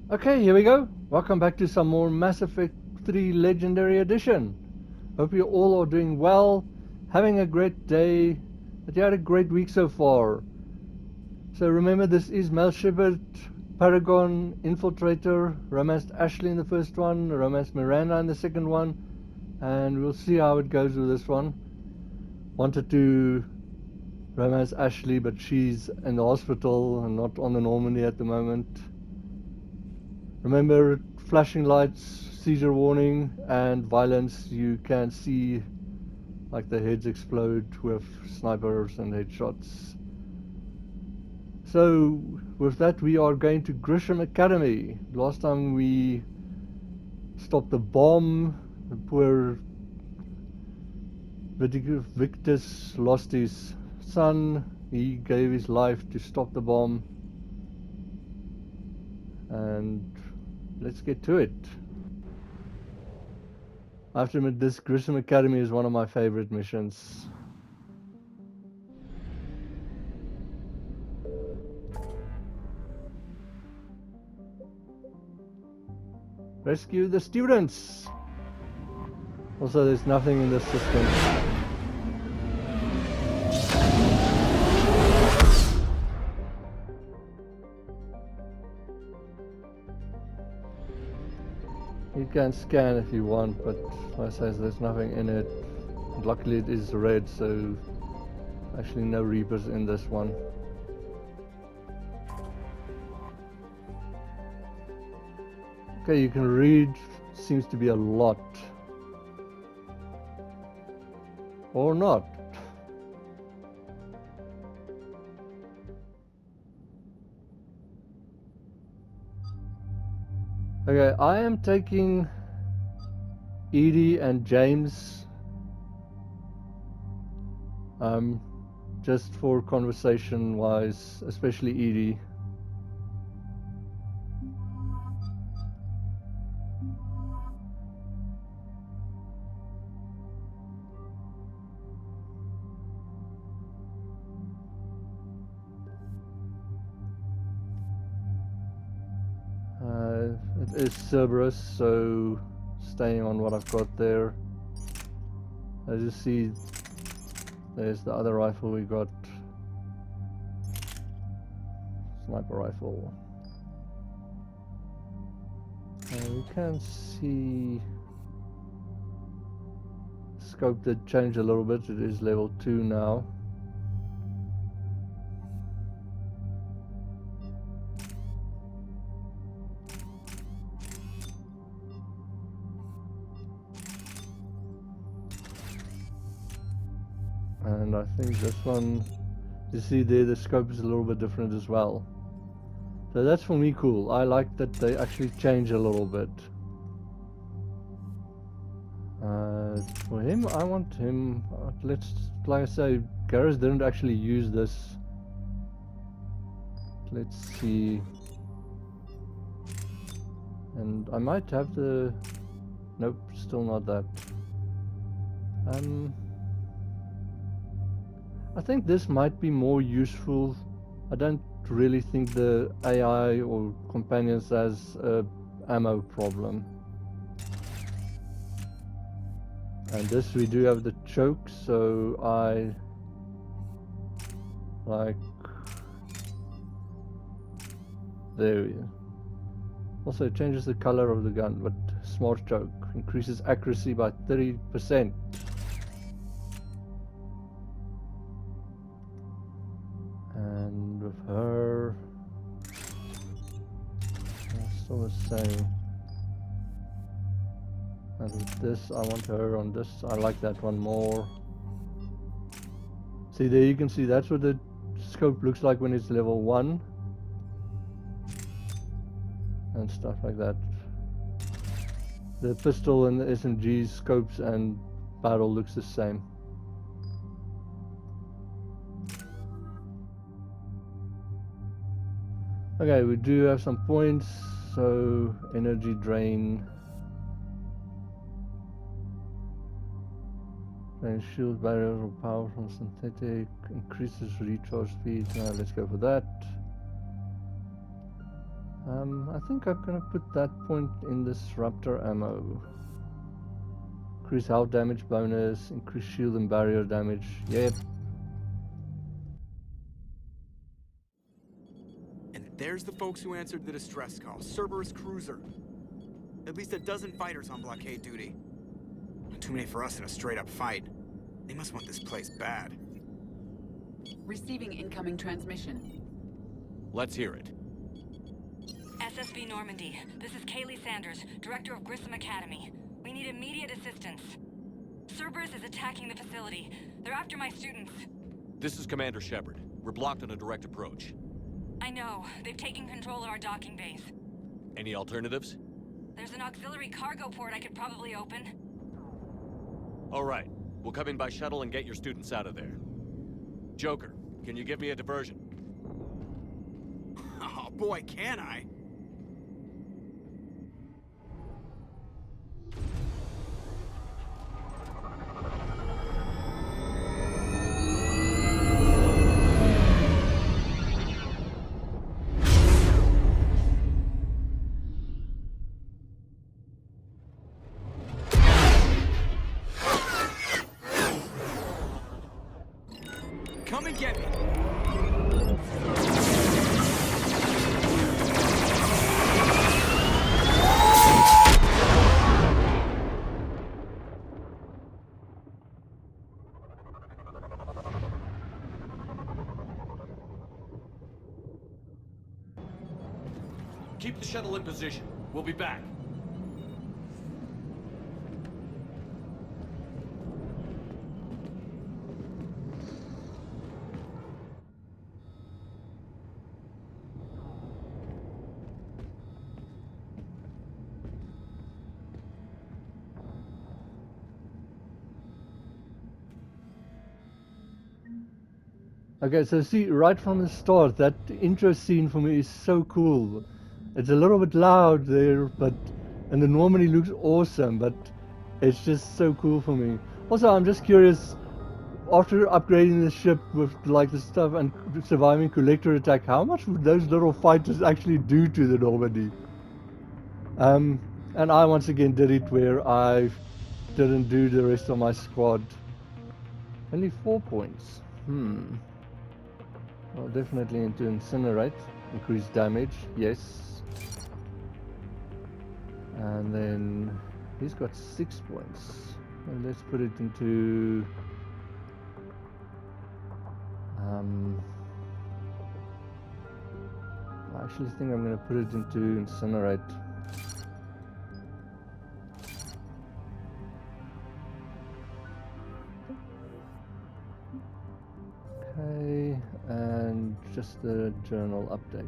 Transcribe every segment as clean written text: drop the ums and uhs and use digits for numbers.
Okay, here we go. Welcome back to some more Mass Effect 3 Legendary Edition. Hope you all are doing well, having a great day, that you had a great week so far. So remember, this is Mel Shepard, Paragon, Infiltrator, romanced Ashley in the first one, romanced Miranda in the second one, and we'll see how it goes with this one. Wanted to romance Ashley, but she's in the hospital and not on the Normandy at the moment. Remember, flashing lights, seizure warning, and violence. You can see like the heads explode with snipers and headshots. So with that, we are going to Grissom Academy. Last time we stopped the bomb. The poor Victus lost his son. He gave his life to stop the bomb. And let's get to it. I have to admit, this Grissom Academy is one of my favorite missions. Rescue the students! Also, there's nothing in this system. You can scan if you want, but like I say, there's nothing in it. Luckily it is red, so actually no Reapers in this one. Okay, you can read, seems to be a lot. Or not. Okay, I am taking Edie and James just for conversation wise, especially Edie. It is Cerberus, so staying on what I've got there. As you see, there's the other rifle we got. Sniper rifle. You can see scope did change a little bit. It is level 2 now. And I think this one, you see there, the scope is a little bit different as well. So that's for me cool. I like that they actually change a little bit. For him, I want him, let's, like I say, Garrus didn't actually use this. Let's see. And I might have the, nope, still not that. I think this might be more useful. I don't really think the AI or companions has a ammo problem. And this we do have the choke, so I like, there we go. Also it changes the color of the gun, but smart choke increases accuracy by 30%. And with her, it's still the same. And with this, I want her on this. I like that one more. See, there you can see that's what the scope looks like when it's level 1. And stuff like that. The pistol and the SMG scopes and barrel looks the same. Okay, we do have some points. So, energy drain. Drain shield barrier or power from synthetic. Increases recharge speed. Now let's go for that. I think I'm gonna put that point in disruptor ammo. Increase health damage bonus, increase shield and barrier damage. Yep. And there's the folks who answered the distress call. Cerberus cruiser. At least a dozen fighters on blockade duty. Not too many for us in a straight-up fight. They must want this place bad. Receiving incoming transmission. Let's hear it. SSB Normandy. This is Kaylee Sanders, director of Grissom Academy. We need immediate assistance. Cerberus is attacking the facility. They're after my students. This is Commander Shepard. We're blocked on a direct approach. I know. They've taken control of our docking base. Any alternatives? There's an auxiliary cargo port I could probably open. All right. We'll come in by shuttle and get your students out of there. Joker, can you give me a diversion? Oh boy, can I? Come and get me! Keep the shuttle in position. We'll be back. Okay, so see, right from the start, that intro scene for me is so cool. It's a little bit loud there, but and the Normandy looks awesome, but it's just so cool for me. Also, I'm just curious, after upgrading the ship with like the stuff and surviving collector attack, how much would those little fighters actually do to the Normandy? And I once again did it where I didn't do the rest of my squad. Only 4 points. Well, definitely into incinerate, increase damage, yes. And then he's got 6 points. And let's put it into I actually think I'm going to put it into incinerate. Okay, and just the journal update.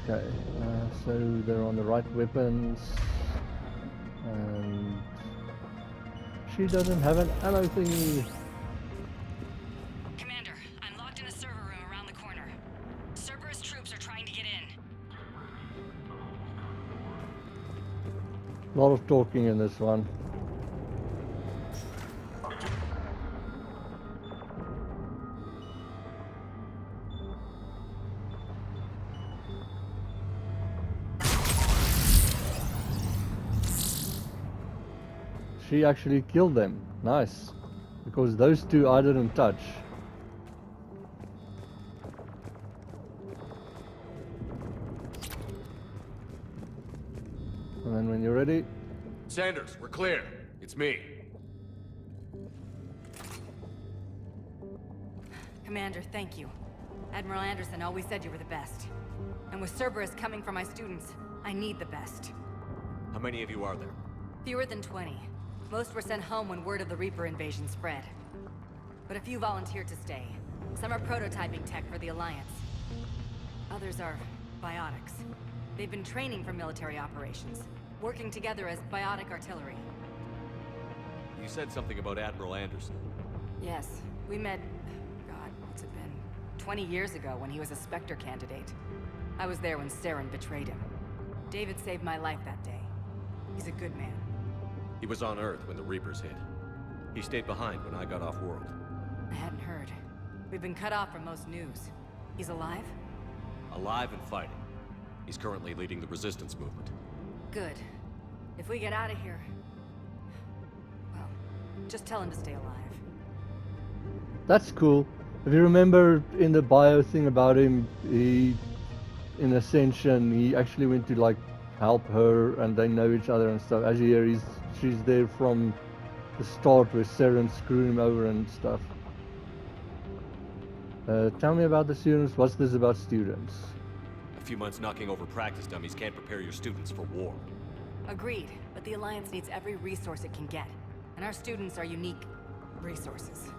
Okay, so they're on the right weapons, and she doesn't have an ammo thingy. Commander, I'm locked in a server room around the corner. Cerberus troops are trying to get in. A lot of talking in this one. She actually killed them. Nice. Because those two I didn't touch. And then when you're ready. Sanders, we're clear. It's me. Commander, thank you. Admiral Anderson always said you were the best. And with Cerberus coming for my students, I need the best. How many of you are there? Fewer than 20. Most were sent home when word of the Reaper invasion spread. But a few volunteered to stay. Some are prototyping tech for the Alliance. Others are biotics. They've been training for military operations, working together as biotic artillery. You said something about Admiral Anderson. Yes, we met, God, what's it been? 20 years ago when he was a Spectre candidate. I was there when Saren betrayed him. David saved my life that day. He's a good man. He was on Earth when the Reapers hit. He stayed behind when I got off-world. I hadn't heard. We've been cut off from most news. He's alive? Alive and fighting. He's currently leading the resistance movement. Good. If we get out of here... Well, just tell him to stay alive. That's cool. If you remember in the bio thing about him, he, in Ascension, he actually went to like help her and they know each other and stuff. As you hear, she's there from the start where Saren screwed him over and stuff. Tell me about the students. What's this about students? A few months knocking over practice dummies can't prepare your students for war. Agreed, but the Alliance needs every resource it can get. And our students are unique resources.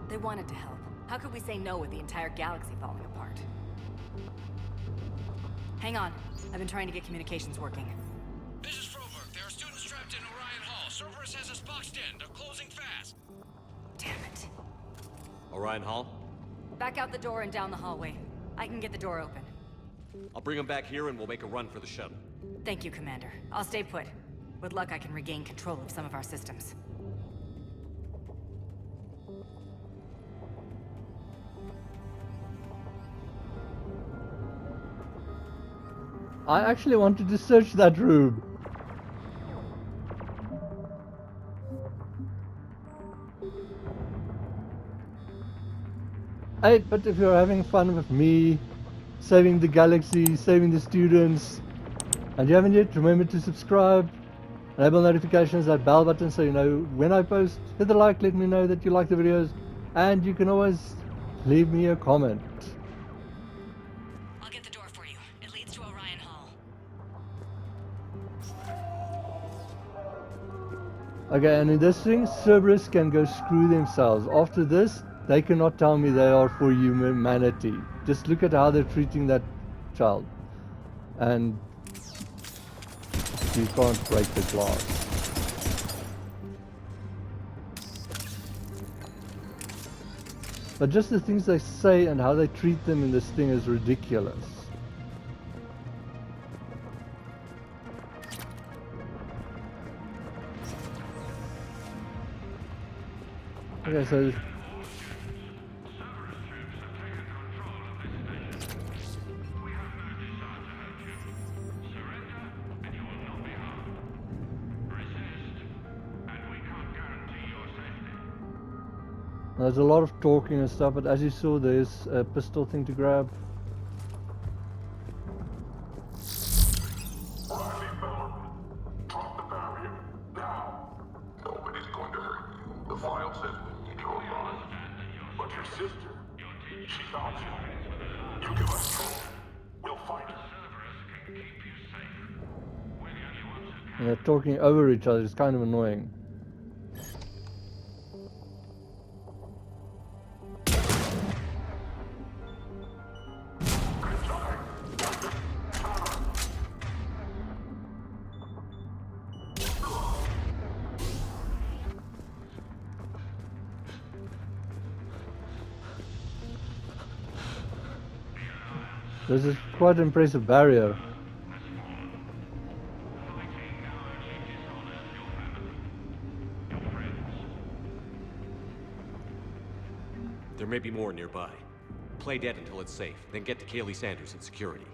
They wanted to help. How could we say no with the entire galaxy falling apart? Hang on. I've been trying to get communications working. This is Froberg. There are students trapped in Orion Hall. Cerberus has us boxed in. They're closing fast. Damn it. Orion Hall? Back out the door and down the hallway. I can get the door open. I'll bring them back here and we'll make a run for the shuttle. Thank you, Commander. I'll stay put. With luck, I can regain control of some of our systems. I actually wanted to search that room. Hey, but if you're having fun with me, saving the galaxy, saving the students, and you haven't yet, remember to subscribe, enable notifications, that bell button so you know when I post, hit the like, let me know that you like the videos, and you can always leave me a comment. I'll get the door for you. It leads to Orion Hall. Okay, and in this thing, Cerberus can go screw themselves. After this, they cannot tell me they are for humanity. Just look at how they're treating that child. And you can't break the glass. But just the things they say and how they treat them in this thing is ridiculous. Okay, so there's a lot of talking and stuff, but as you saw, there's a pistol thing to grab. Drop the barrier now. Nobody's going to hurt you. The file says we need your life. But your sister, she's out here. You give us trouble, we'll fight her. And they're talking over each other. It's kind of annoying. This is quite an impressive barrier. There may be more nearby. Play dead until it's safe, then get to Kaylee Sanders in security.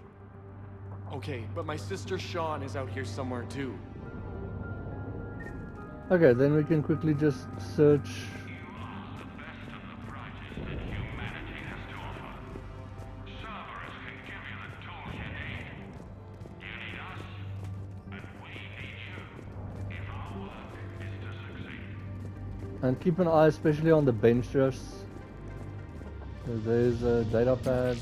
Okay, but my sister Sean is out here somewhere too. Okay, then we can quickly just search. And keep an eye especially on the benchers. So there's a data pad.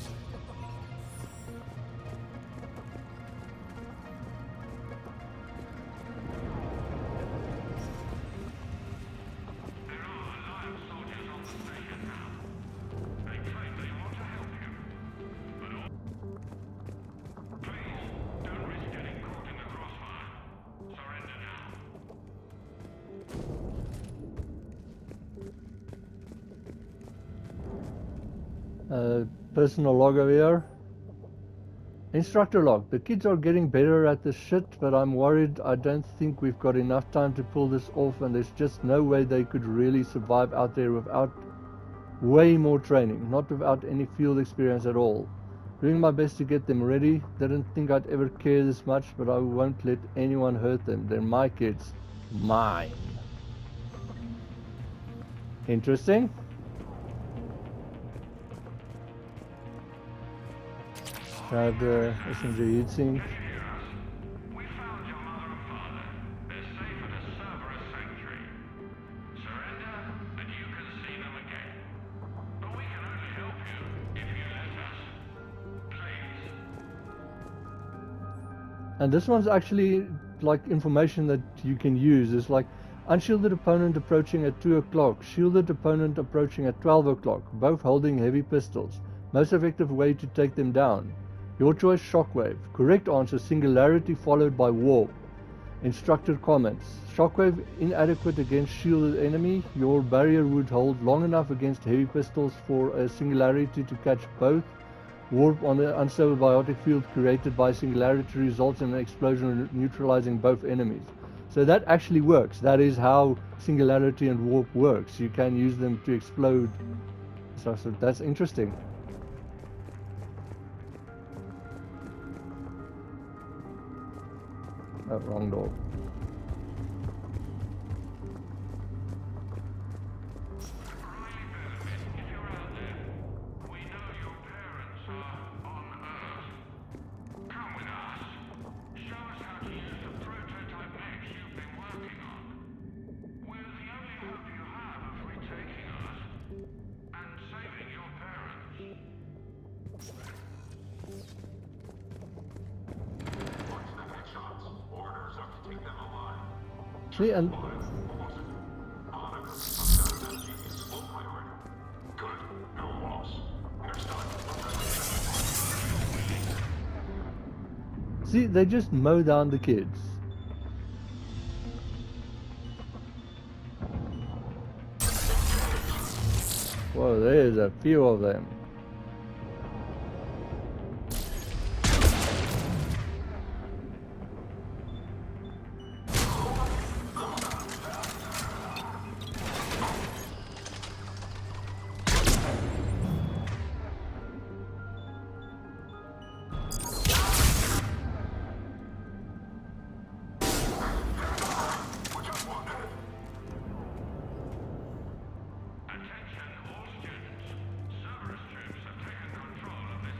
Personal log over here. Instructor log. The kids are getting better at this shit, but I'm worried. I don't think we've got enough time to pull this off, and there's just no way they could really survive out there without way more training, not without any field experience at all. Doing my best to get them ready. Didn't think I'd ever care this much, but I won't let anyone hurt them. They're my kids. Mine. Interesting. Grab the SMG heatsink. We found your mother and father. They're safe at a Cerberus sanctuary. Surrender, and you can see them again. But we can only help you if you let us. Please. And this one's actually like information that you can use. It's like unshielded opponent approaching at 2 o'clock, shielded opponent approaching at 12 o'clock, both holding heavy pistols. Most effective way to take them down. Your choice, shockwave. Correct answer, singularity followed by warp. Instructor comments. Shockwave inadequate against shielded enemy. Your barrier would hold long enough against heavy pistols for a singularity to catch both. Warp on the unstable biotic field created by singularity results in an explosion neutralizing both enemies. So that actually works. That is how singularity and warp works. You can use them to explode. So that's interesting. Oh, wrong door. See, and see, they just mow down the kids. Whoa, there's a few of them.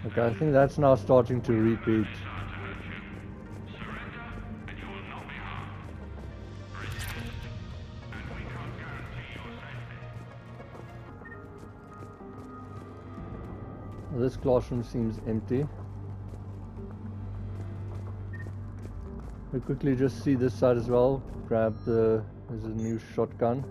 Okay, I think that's now starting to repeat. This classroom seems empty. We quickly just see this side as well. Grab the, there's a new shotgun.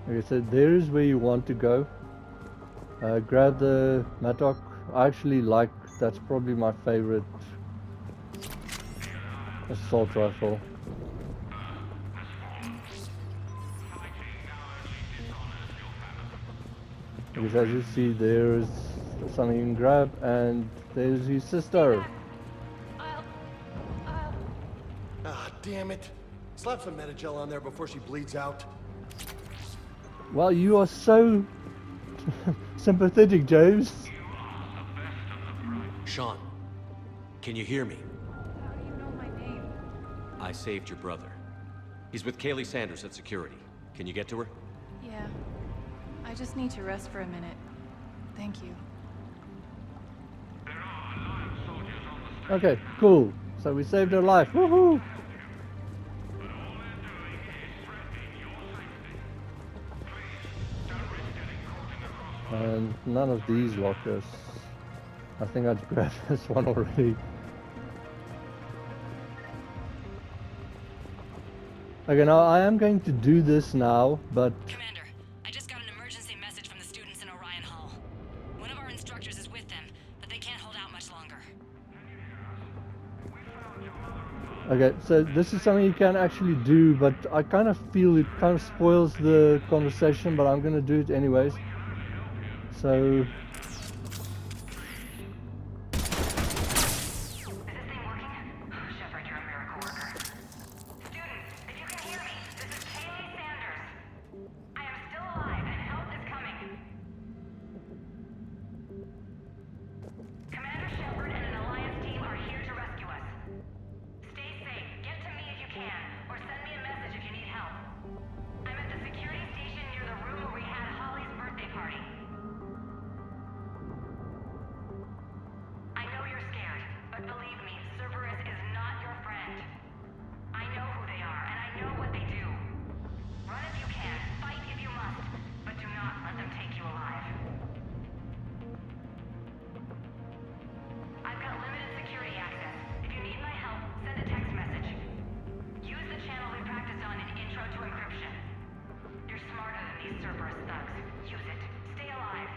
Like I said, there is where you want to go. Grab the Mattock. I actually like, that's probably my favorite assault rifle. Because as you see, there's something you can grab, and there's his sister. Ah, damn it. Slap some Metagel on there before she bleeds out. Well, you are so sympathetic, James. Sean, can you hear me? How do you know my name? I saved your brother. He's with Kaylee Sanders at security. Can you get to her? Yeah. I just need to rest for a minute. Thank you. Okay, cool. So we saved her life. Woohoo! And none of these lockers. I think I'd grab this one already. Okay, now I am going to do this now, but... Commander, I just got an emergency message from the students in Orion Hall. One of our instructors is with them, but they can't hold out much longer. Okay, so this is something you can actually do, but I kind of feel it kind of spoils the conversation, but I'm going to do it anyways. So... Is this thing working? Shepard, you're a miracle worker. Students, if you can hear me, this is Kaylee Sanders. I am still alive and help is coming. Commander Shepard and an Alliance team are here to rescue us. Stay safe, get to me if you can, or send me a message if you need help. I'm at the security station near the room where we had Holly's birthday party. I know you're scared, but believe me, Cerberus is not your friend. I know who they are, and I know what they do. Run if you can, fight if you must, but do not let them take you alive. I've got limited security access. If you need my help, send a text message. Use the channel we practiced on in Intro to Encryption. You're smarter than these Cerberus thugs. Use it. Stay alive.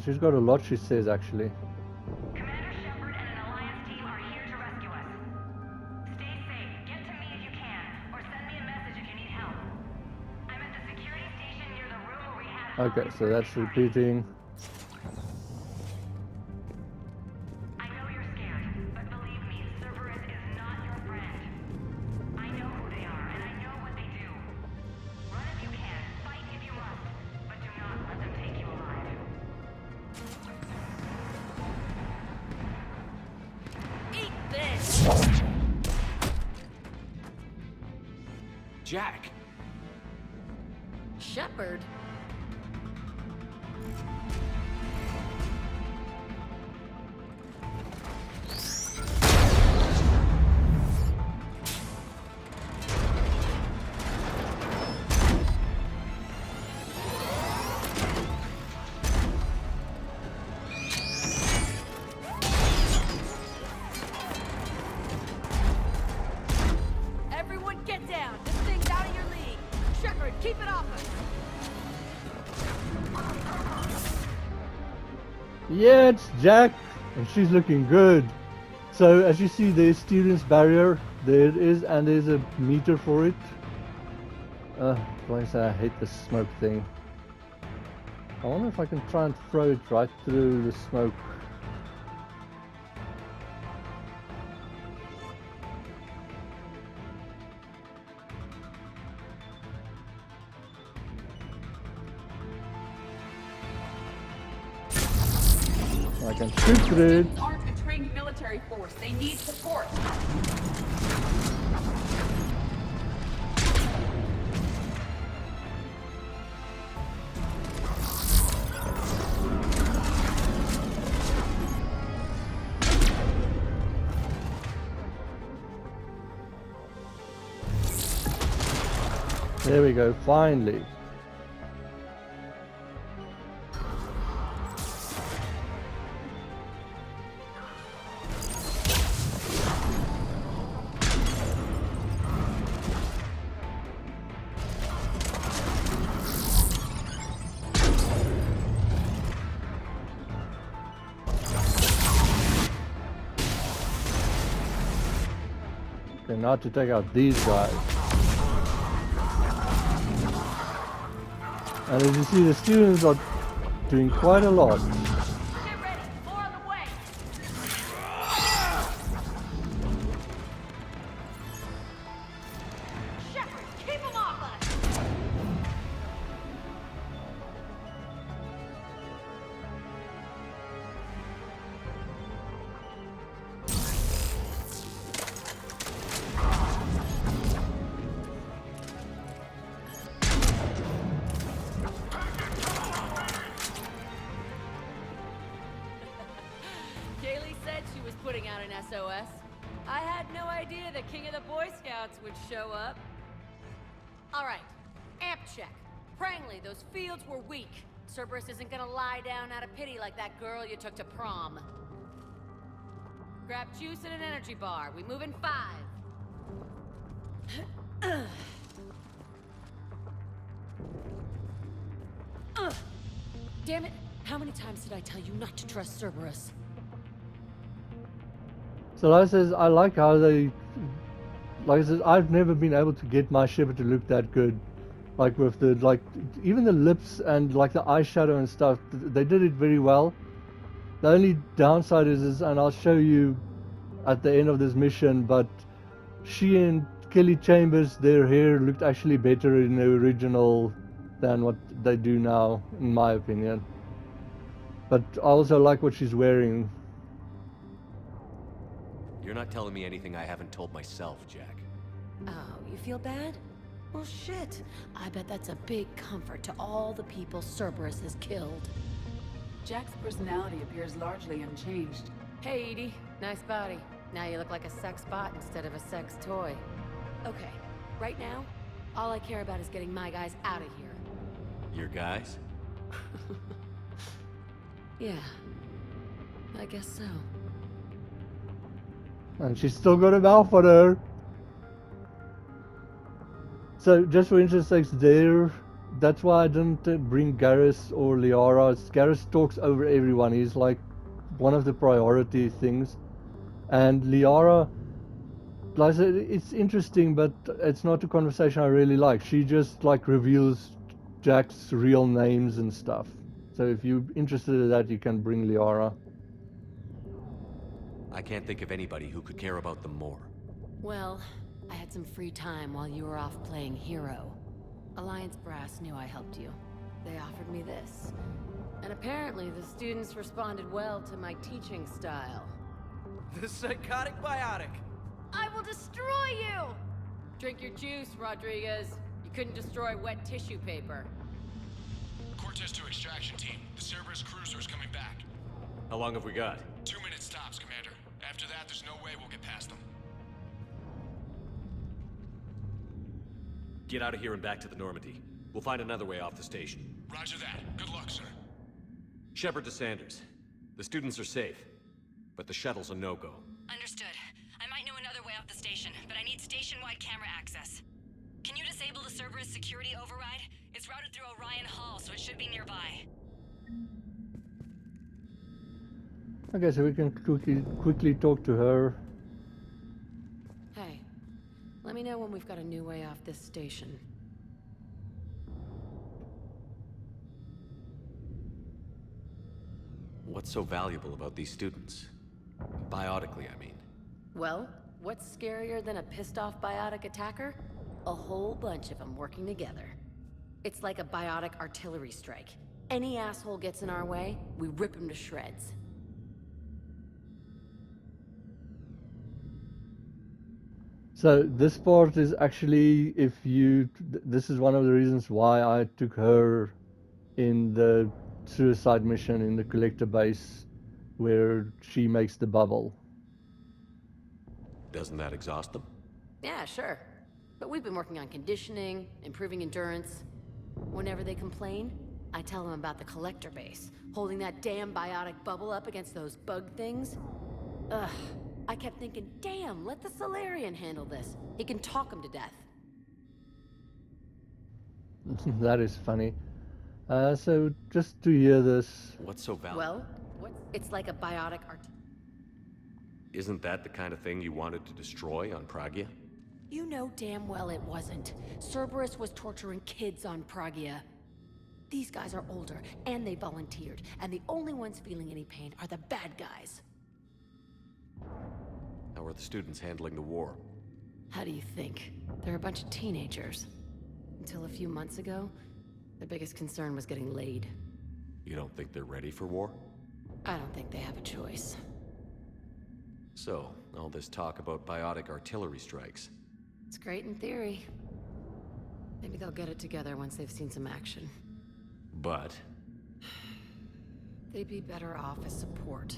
She's got a lot, she says, actually. Commander Shepard and an Alliance team are here to rescue us. Stay safe, get to me if you can, or send me a message if you need help. I'm at the security station near the room where we had Okay, Holly's so that's birthday party. repeating. I know you're scared, but believe me, Cerberus is not your friend. I know who they are, and I know what they do. Run if you can, fight if you must, but do not let them take you alive. Eat this! Jack! Shepard? Everyone get down! This thing's out of your league! Shepard, keep it off us! Yeah, it's Jack, and she's looking good. So as you see, there's students barrier. There it is, and there's a meter for it. Like I say, I hate the smoke thing. I wonder if I can try and throw it right through the smoke. I can shoot through it. Students aren't a trained military force. They need support. There we go, finally. Okay, now to take out these guys. And as you see, the students are doing quite a lot. Get ready, more on the way. Shepard, keep them off us. Kaylee said she was putting out an SOS. I had no idea the king of the Boy Scouts would show up. All right, amp check. Prangley, those fields were weak. Cerberus isn't gonna lie down out of pity like that girl you took to prom. Grab juice and an energy bar. We move in 5. Damn it! How many times did I tell you not to trust Cerberus? So like I says, I like how they, like I said, I've never been able to get my Shepard to look that good. Like with the, like, even the lips and like the eyeshadow and stuff, they did it very well. The only downside is, and I'll show you at the end of this mission, but she and Kelly Chambers, their hair looked actually better in the original than what they do now, in my opinion. But I also like what she's wearing. You're not telling me anything I haven't told myself, Jack. Oh, you feel bad? Well, shit. I bet that's a big comfort to all the people Cerberus has killed. Jack's personality appears largely unchanged. Hey, Edie. Nice body. Now you look like a sex bot instead of a sex toy. Okay, right now, all I care about is getting my guys out of here. Your guys? Yeah, I guess so. And she's still got a mouth on her. So just for interest sakes there, that's why I didn't bring Garrus or Liara. Garrus talks over everyone. He's like one of the priority things. And Liara, like I said, it's interesting, but it's not a conversation I really like. She just like reveals Jack's real names and stuff. So if you're interested in that, you can bring Liara. I can't think of anybody who could care about them more. Well, I had some free time while you were off playing hero. Alliance Brass knew I helped you. They offered me this. And apparently the students responded well to my teaching style. The psychotic biotic. I will destroy you! Drink your juice, Rodriguez. You couldn't destroy wet tissue paper. Cortez to extraction team. The Cerberus cruiser is coming back. How long have we got? 2 minutes tops, Commander. After that, there's no way we'll get past them. Get out of here and back to the Normandy. We'll find another way off the station. Roger that. Good luck, sir. Shepard to Sanders. The students are safe, but the shuttle's a no-go. Understood. I might know another way off the station, but I need station-wide camera access. Can you disable the Cerberus security override? It's routed through Orion Hall, so it should be nearby. Okay, so we can quickly talk to her. Hey, let me know when we've got a new way off this station. What's so valuable about these students? Biotically, I mean. Well, what's scarier than a pissed-off biotic attacker? A whole bunch of them working together. It's like a biotic artillery strike. Any asshole gets in our way, we rip him to shreds. So this part is actually, if you, this is one of the reasons why I took her in the suicide mission in the collector base where she makes the bubble. Doesn't that exhaust them? Yeah, sure. But we've been working on conditioning, improving endurance. Whenever they complain, I tell them about the collector base, holding that damn biotic bubble up against those bug things. Ugh. I kept thinking, damn, let the Solarian handle this. He can talk him to death. That is funny. So just to hear this. What's so valuable? Well, it's like a biotic art. Isn't that the kind of thing you wanted to destroy on Pragia? You know damn well it wasn't. Cerberus was torturing kids on Pragia. These guys are older, and they volunteered, and the only ones feeling any pain are the bad guys. How are the students handling the war? How do you think? They're a bunch of teenagers. Until a few months ago, their biggest concern was getting laid. You don't think they're ready for war? I don't think they have a choice. So, all this talk about biotic artillery strikes. It's great in theory. Maybe they'll get it together once they've seen some action. But? They'd be better off as support.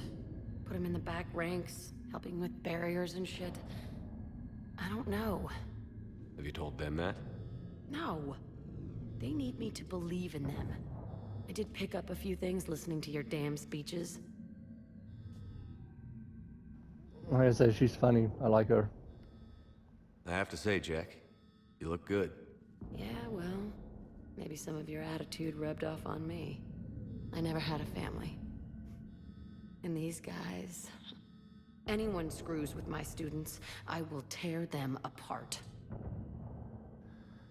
Put them in the back ranks, helping with barriers and shit. I don't know. Have you told them that? No. They need me to believe in them. I did pick up a few things listening to your damn speeches. Like I say, she's funny. I like her. I have to say, Jack, you look good. Yeah, well, maybe some of your attitude rubbed off on me. I never had a family. And these guys, anyone screws with my students, I will tear them apart.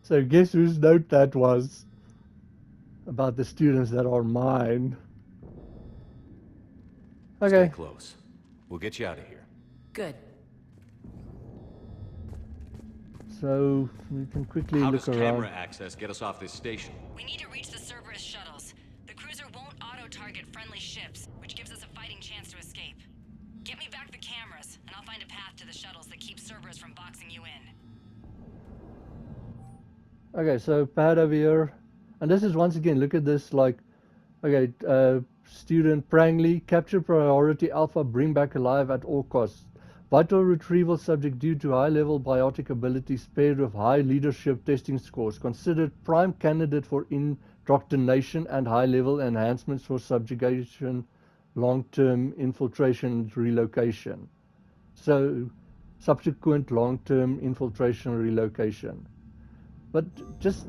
So guess whose note that was? About the students that are mine. Okay. Stay close. We'll get you out of here. Good. So we can quickly How look does around. camera access get us off this station? We need to reach the Cerberus shuttles. The cruiser won't auto-target friendly ships, which gives us a fighting chance to escape. Get me back the cameras, and I'll find a path to the shuttles that keep Cerberus from boxing you in. Okay, so pad over here. And this is once again, look at this, like, okay, student Prangley, capture priority alpha, bring back alive at all costs. Vital retrieval subject due to high-level biotic abilities paired with high leadership testing scores. Considered prime candidate for indoctrination and high-level enhancements for subjugation, long-term infiltration and relocation. So, subsequent long-term infiltration and relocation. But just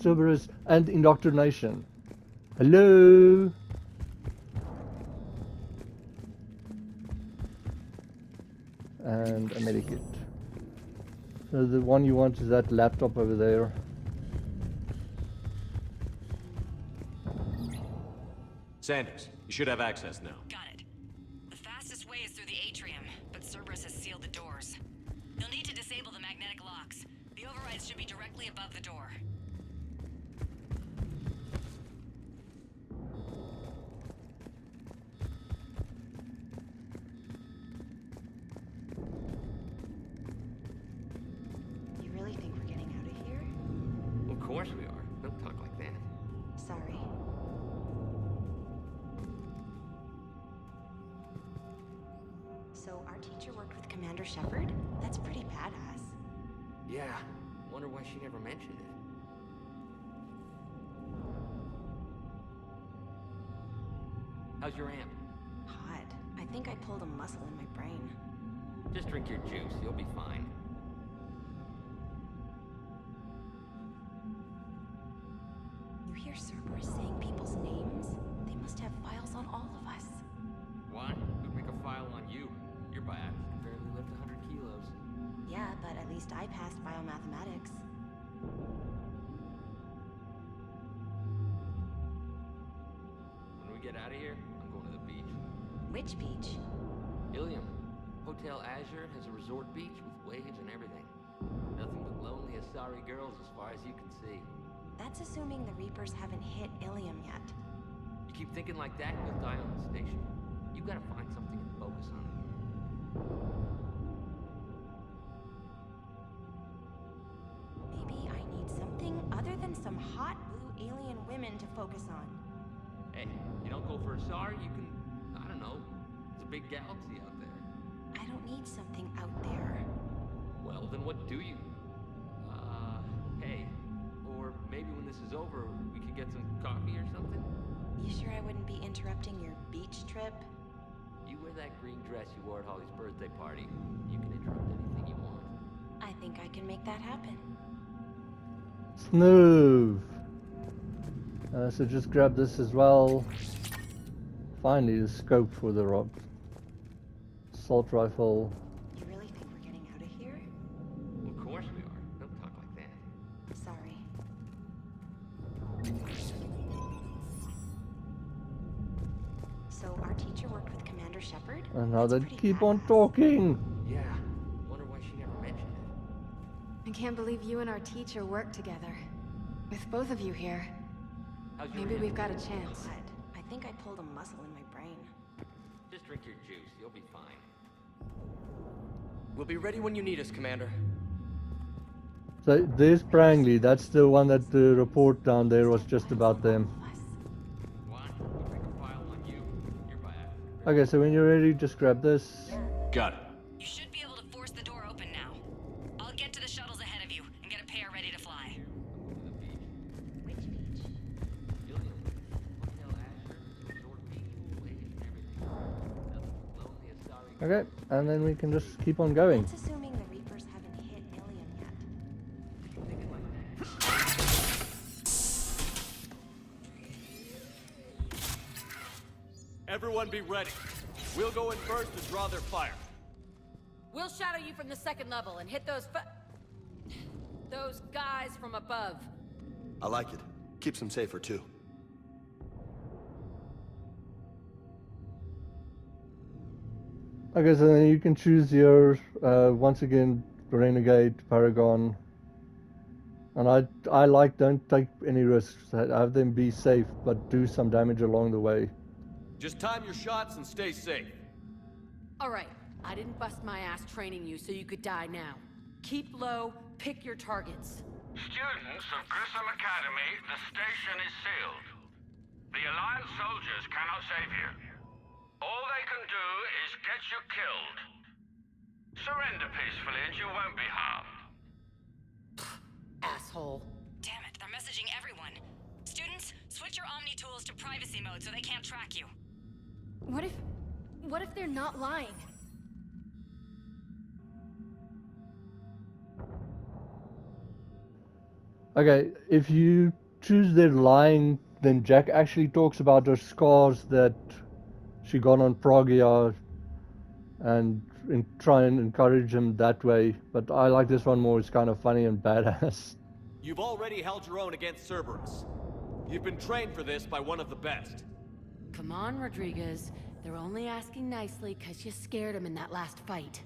Cerberus and indoctrination. Hello? And a medikit. So the one you want is that laptop over there. Sanders, you should have access now. Got it. The fastest way is through the atrium, but Cerberus has sealed the doors. You'll need to disable the magnetic locks. The overrides should be directly above the door. You really think we're getting out of here? Of course we are. Don't talk like that. Sorry. So our teacher worked with Commander Shepard? That's pretty badass. Yeah. Wonder why she never mentioned it. How's your amp? Hot. I think I pulled a muscle in my brain. Just drink your juice. You'll be fine. You hear Cerberus saying people's names? They must have files on all of us. What? Who'd make a file on you? Your biotics can barely lift 100 kilos. Yeah, but at least I passed biomathematics. When we get out of here, I'm going to the beach. Which beach? Ilium. Hotel Azure has a resort beach with waves and everything. Nothing but lonely Asari girls as far as you can see. That's assuming the Reapers haven't hit Ilium yet. You keep thinking like that, you'll die on the station. You gotta find something to focus on. Maybe I need something other than some hot blue alien women to focus on. Hey, you don't go for Asari, you can, I don't know, it's a big galaxy out there. I don't need something out there. Well, then what do you? Hey, or maybe when this is over, we could get some coffee or something? You sure I wouldn't be interrupting your beach trip? You wear that green dress you wore at Holly's birthday party. You can interrupt anything you want. I think I can make that happen. Smooth. So just grab this as well. Finally, the scope for the assault rifle. You really think we're getting out of here? Of course we are. Don't talk like that. Sorry. So our teacher worked with Commander Shepard? And now they keep on talking. Yeah. Wonder why she never mentioned it. I can't believe you and our teacher work together. With both of you here. How's your Maybe amp? we've got a chance. God, I think I pulled a muscle in my brain. Just drink your juice. You'll be fine. We'll be ready when you need us, Commander. So there's Prangley. That's the one that the report down there was just about them. What? We'll make a file on you. Your biotics. Okay, so when you're ready, just grab this. Got it. You should be able to force the door open now. I'll get to the shuttles ahead of you and get a pair ready to fly. I'm going to the beach. Which beach? Ilium. Hotel Azure has a resort beach with waves and everything. Nothing but lonely Asari. Okay, and then we can just keep on going. That's assuming the Reapers haven't hit Ilium yet. Everyone be ready. We'll go in first and draw their fire. We'll shadow you from the second level and hit those guys from above. I like it. Keeps them safer, too. Okay, so then you can choose your, once again, Renegade, Paragon. And I like, don't take any risks. Have them be safe, but do some damage along the way. Just time your shots and stay safe. All right, I didn't bust my ass training you so you could die now. Keep low, pick your targets. Students of Grissom Academy, the station is sealed. The Alliance soldiers cannot save you. All they can do is get you killed. Surrender peacefully and you won't be harmed. Asshole. Damn it, they're messaging everyone. Students, switch your Omni tools to privacy mode so they can't track you. What if they're not lying? Okay, if you choose their lying, then Jack actually talks about her scars that she got on Pragia and try and encourage him that way. But I like this one more, it's kind of funny and badass. You've already held your own against Cerberus. You've been trained for this by one of the best. Come on, Rodriguez. They're only asking nicely because you scared them in that last fight.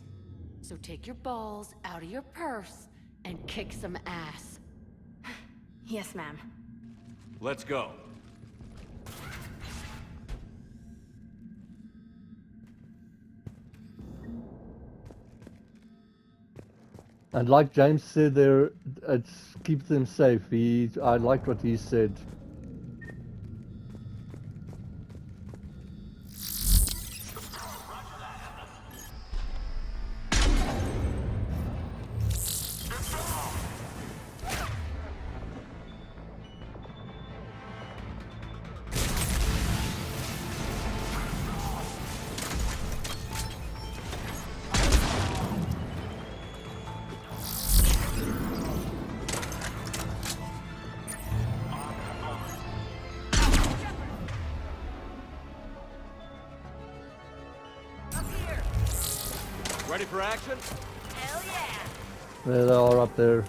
So take your balls out of your purse and kick some ass. Yes, ma'am. Let's go. And like James said there, it's keep them safe. I liked what he said. Ready for action? Hell yeah! There they are up there.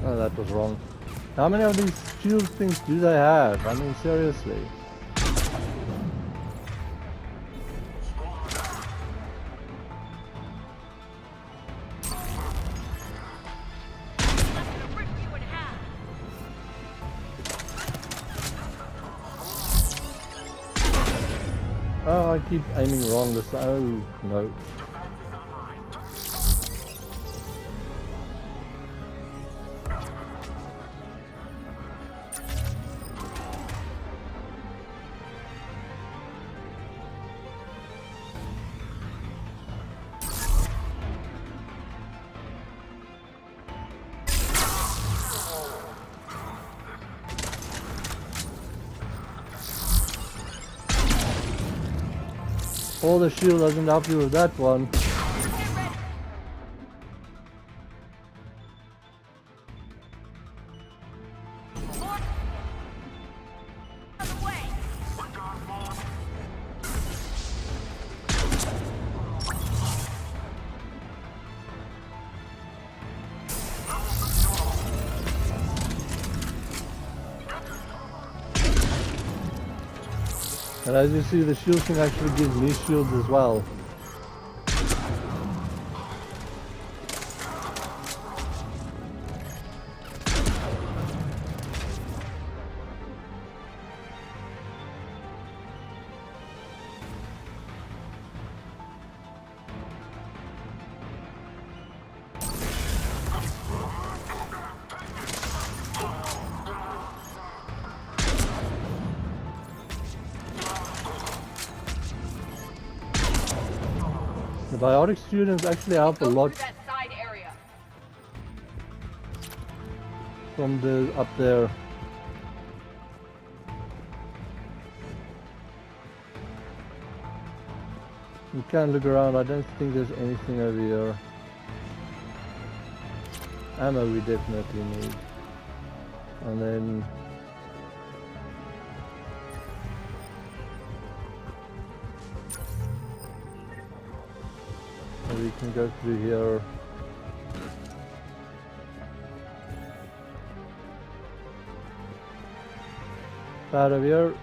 Oh, that was wrong. How many of these shield things do they have? I mean, seriously. Oh, I keep aiming wrong this time. Oh, no. All the shield doesn't help you with that one. And as you see, the shield can actually give me shields as well. The biotic students actually help a lot That side area. from the up there. You can look around. I don't think there's anything over here. Ammo we definitely need. And then we can go through here. Out of here.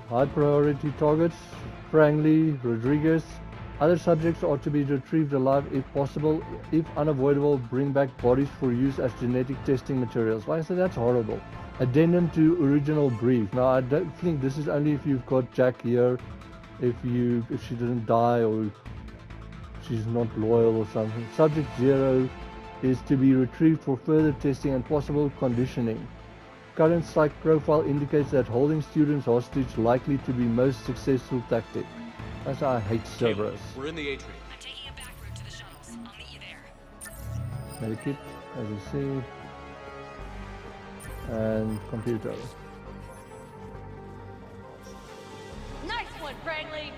High priority targets, Franklin, Rodriguez. Other subjects are to be retrieved alive if possible. If unavoidable, bring back bodies for use as genetic testing materials. Why I say that's horrible. Addendum to original brief. Now I don't think this is only if you've got Jack here, if she didn't die or she's not loyal or something. Subject 0 is to be retrieved for further testing and possible conditioning. Current psych profile indicates that holding students hostage likely to be most successful tactic. That's why I hate Cerberus. We're in the atrium. I'm taking a back route to the shuttles. I'll meet you there. Medikit, as you see. And computer. Nice one, Franklin.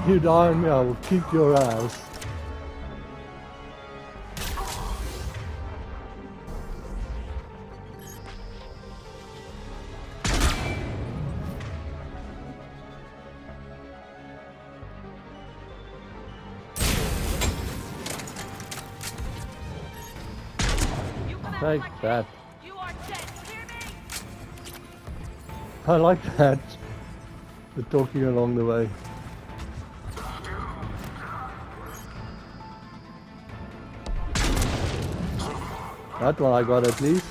You die on me, I will kick your ass. Take that. I like that. The talking along the way. That one I got at least.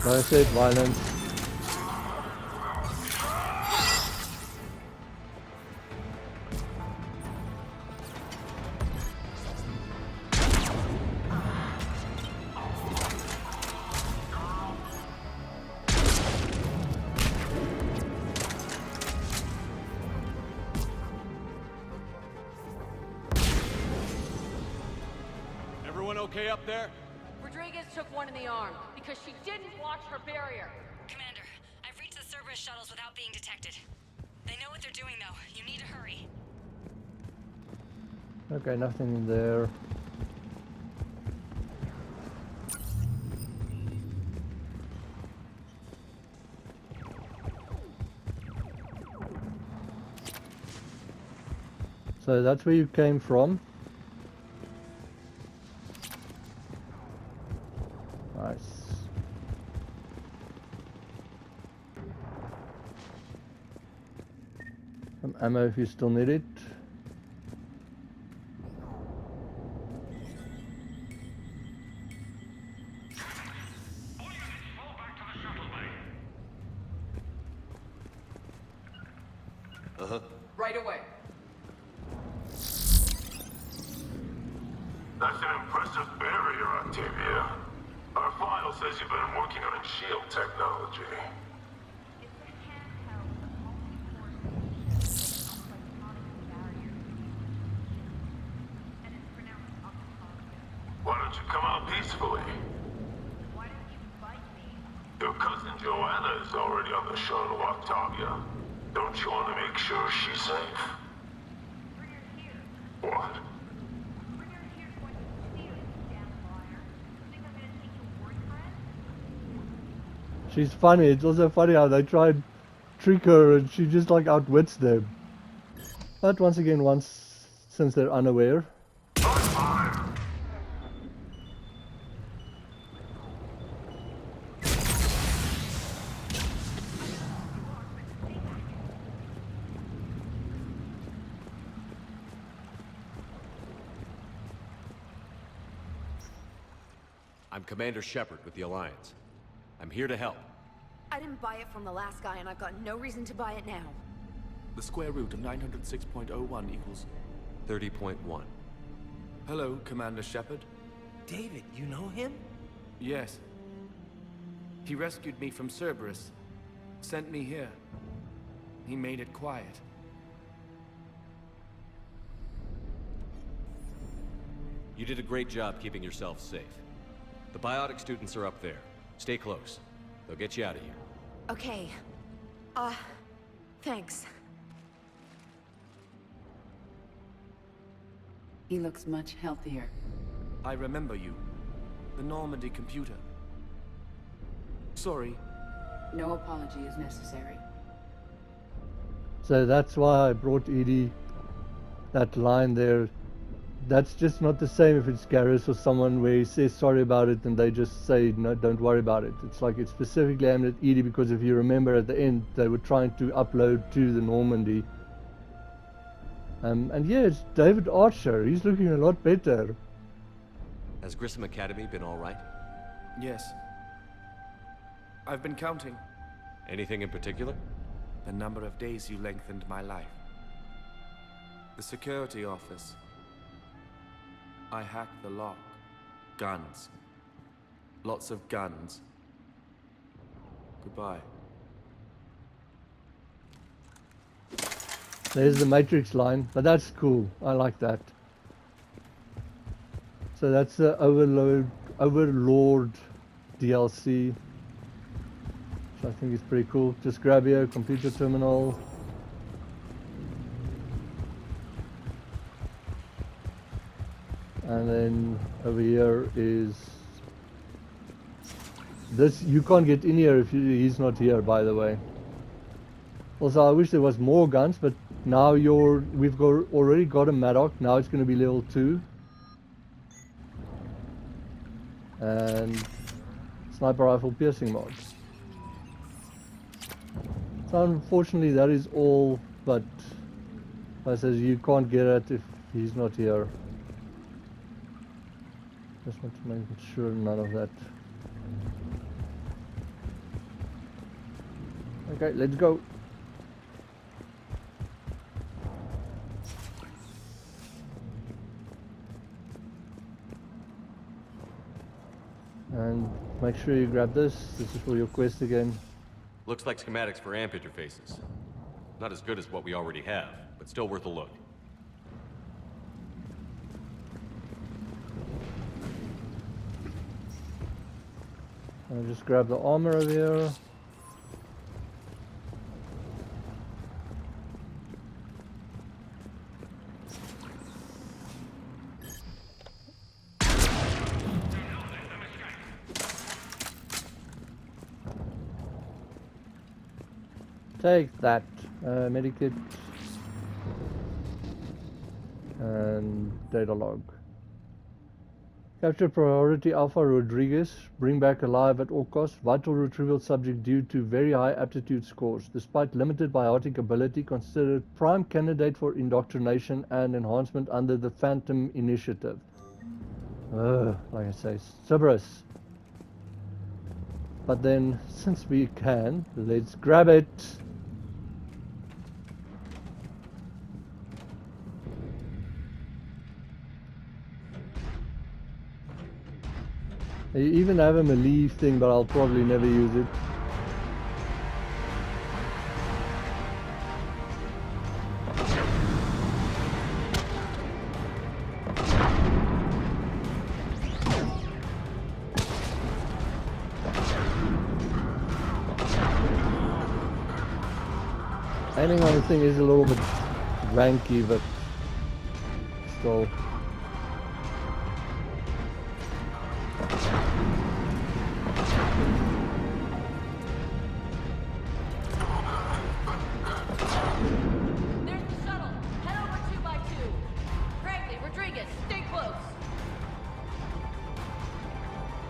Like I said, violence. Okay up there? Rodriguez took one in the arm because she didn't watch her barrier. Commander, I've reached the Cerberus shuttles without being detected. They know what they're doing though. You need to hurry. Okay, nothing in there. So that's where you came from. Nice. Some ammo if you still need it. Right away. That's an impressive barrier, Octavia. Our file says you've been working on shield technology. Why don't you come out peacefully? Why don't you fight me? Your cousin Joanna is already on the shuttle, Octavia. Don't you want to make sure she's safe? Bring her here. What? Bring her here so I can steal it, you damn liar. You think I'm gonna take you She's funny. It's also funny how they try and trick her and she just like outwits them. But once again, since they're unaware. I'm Commander Shepard with the Alliance. I'm here to help. I didn't buy it from the last guy, and I've got no reason to buy it now. The square root of 906.01 equals 30.1. Hello, Commander Shepard. David, you know him? Yes. He rescued me from Cerberus. Sent me here. He made it quiet. You did a great job keeping yourself safe. The biotic students are up there. Stay close. They'll get you out of here. Okay. Thanks. He looks much healthier. I remember you. The Normandy computer. Sorry. No apology is necessary. So that's why I brought Edie that line there. That's just not the same if it's Garrus or someone where he says sorry about it and they just say no, don't worry about it. It's like it's specifically aimed at Edie because if you remember at the end they were trying to upload to the Normandy. And yeah, it's David Archer. He's looking a lot better. Has Grissom Academy been all right? Yes. I've been counting. Anything in particular? The number of days you lengthened my life. The security office. I hacked the lock. Guns. Lots of guns. Goodbye. There's the Matrix line, but that's cool. I like that. So that's the Overlord DLC, which I think is pretty cool. Just grab your computer terminal. And then over here is this. You can't get in here if he's not here, by the way. Also, I wish there was more guns, but now we've already got a Maddock. Now it's going to be level 2. And sniper rifle piercing mod. So unfortunately that is all, but I says you can't get it if he's not here. Just want to make sure none of that. Okay, let's go. And make sure you grab this. This is for your quest again. Looks like schematics for amp interfaces. Not as good as what we already have, but still worth a look. I'll just grab the armor over here. Take that medikit and data log. Capture priority Alpha Rodriguez. Bring back alive at all costs. Vital retrieval subject due to very high aptitude scores. Despite limited biotic ability, considered prime candidate for indoctrination and enhancement under the Phantom Initiative. Like I say, Cerberus. But then, since we can, let's grab it. I even have a melee thing, but I'll probably never use it. Aiming on the thing is a little bit wanky, but still.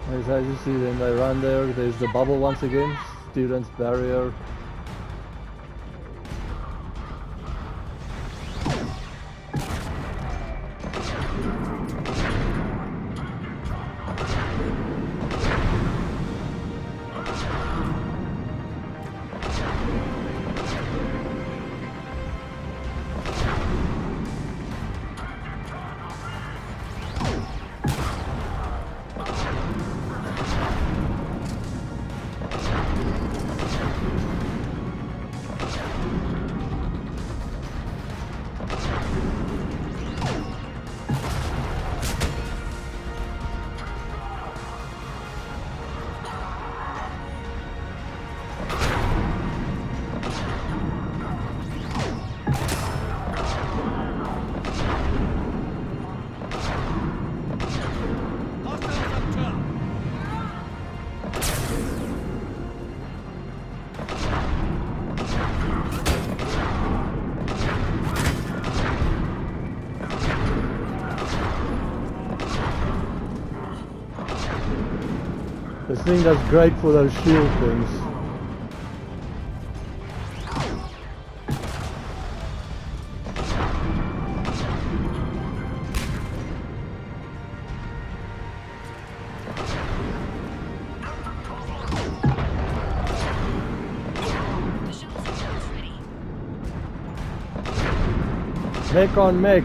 As you see, then they run there. There's the bubble once again. Students barrier. This thing does great for those shield things. Mech on mech.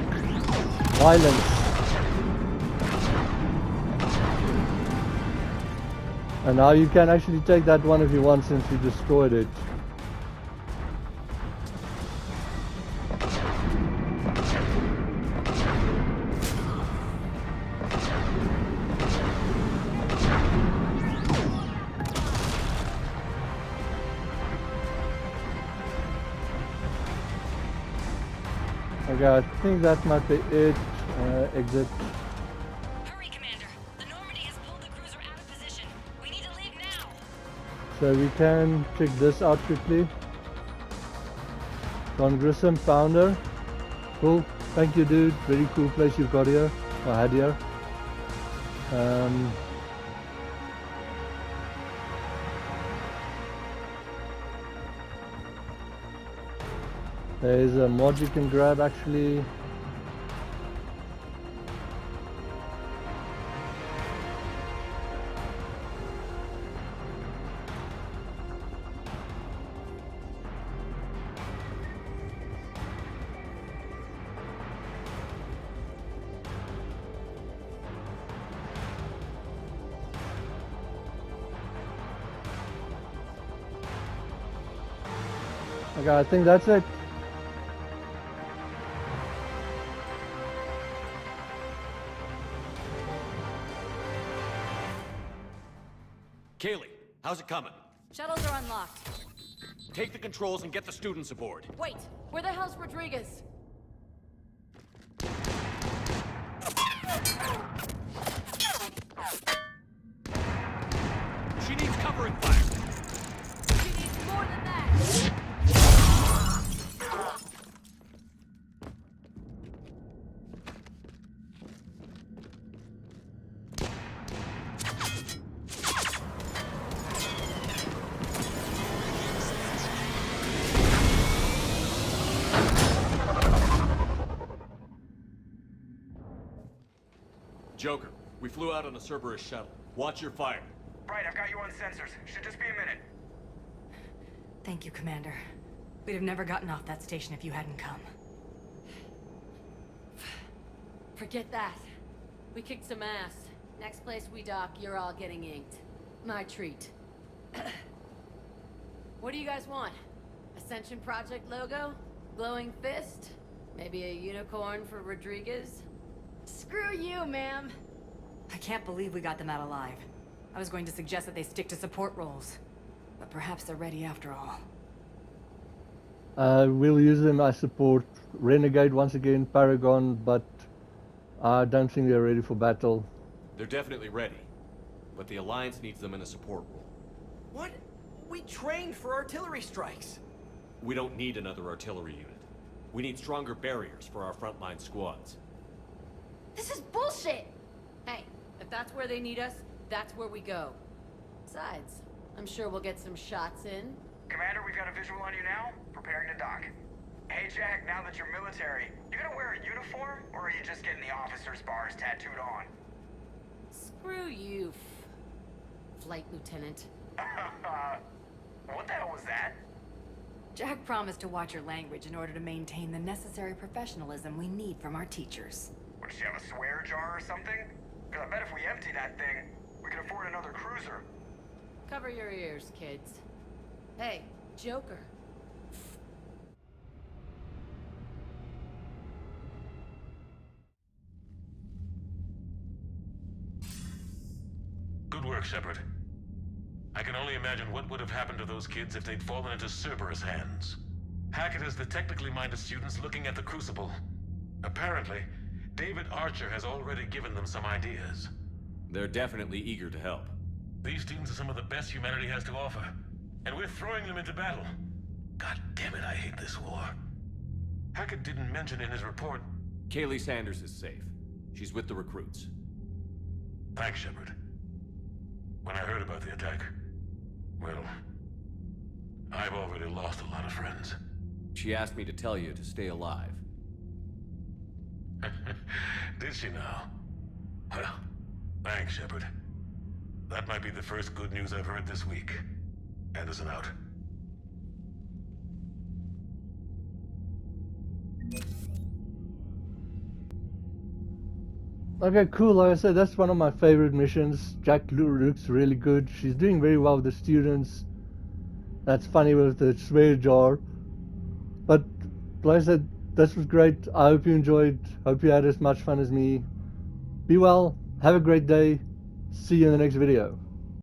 Violence. And now you can actually take that one if you want, since you destroyed it. Okay, I think that might be it. Exit. Hurry, Commander. The Normandy has pulled the cruiser out of position. We need to leave now. So we can check this out quickly. Don Grissom, founder. Cool. Thank you, dude. Very cool place you've got here. Or had here. There's a mod you can grab actually. Okay, I think that's it. Kaylee, how's it coming? Shuttles are unlocked. Take the controls and get the students aboard. Wait, where the hell's Rodriguez? She needs covering fire. She needs more than that. Joker, we flew out on a Cerberus shuttle. Watch your fire. Right, I've got you on sensors. Should just be a minute. Thank you, Commander. We'd have never gotten off that station if you hadn't come. Forget that. We kicked some ass. Next place we dock, you're all getting inked. My treat. What do you guys want? Ascension Project logo? Glowing fist? Maybe a unicorn for Rodriguez? Screw you, ma'am! I can't believe we got them out alive. I was going to suggest that they stick to support roles. But perhaps they're ready after all. We'll use them as support. Renegade once again, Paragon, but I don't think they're ready for battle. They're definitely ready. But the Alliance needs them in a support role. What? We trained for artillery strikes. We don't need another artillery unit. We need stronger barriers for our frontline squads. This is bullshit! Hey, if that's where they need us, That's where we go. Besides, I'm sure we'll get some shots in. Commander, we've got a visual on you now. Preparing to dock. Hey, Jack, now that you're military, you gonna wear a uniform, or are you just getting the officer's bars tattooed on? Screw you, Flight Lieutenant. What the hell was that? Jack promised to watch your language in order to maintain the necessary professionalism we need from our teachers. What, does she have a swear jar or something? Because I bet if we empty that thing, we can afford another cruiser. Cover your ears, kids. Hey, Joker. Good work, Shepard. I can only imagine what would have happened to those kids if they'd fallen into Cerberus' hands. Hackett has the technically minded students looking at the Crucible. Apparently, David Archer has already given them some ideas. They're definitely eager to help. These students are some of the best humanity has to offer, and we're throwing them into battle. God damn it, I hate this war. Hackett didn't mention in his report... Kaylee Sanders is safe. She's with the recruits. Thanks, Shepard. When I heard about the attack, well, I've already lost a lot of friends. She asked me to tell you to stay alive. Did she now? Well, thanks, Shepard. That might be the first good news I've heard this week. Anderson out. Okay, cool. Like I said, that's one of my favorite missions. Jack looks really good. She's doing very well with the students. That's funny with the swear jar. But like I said, this was great. I hope you enjoyed. Hope you had as much fun as me. Be well. Have a great day. See you in the next video.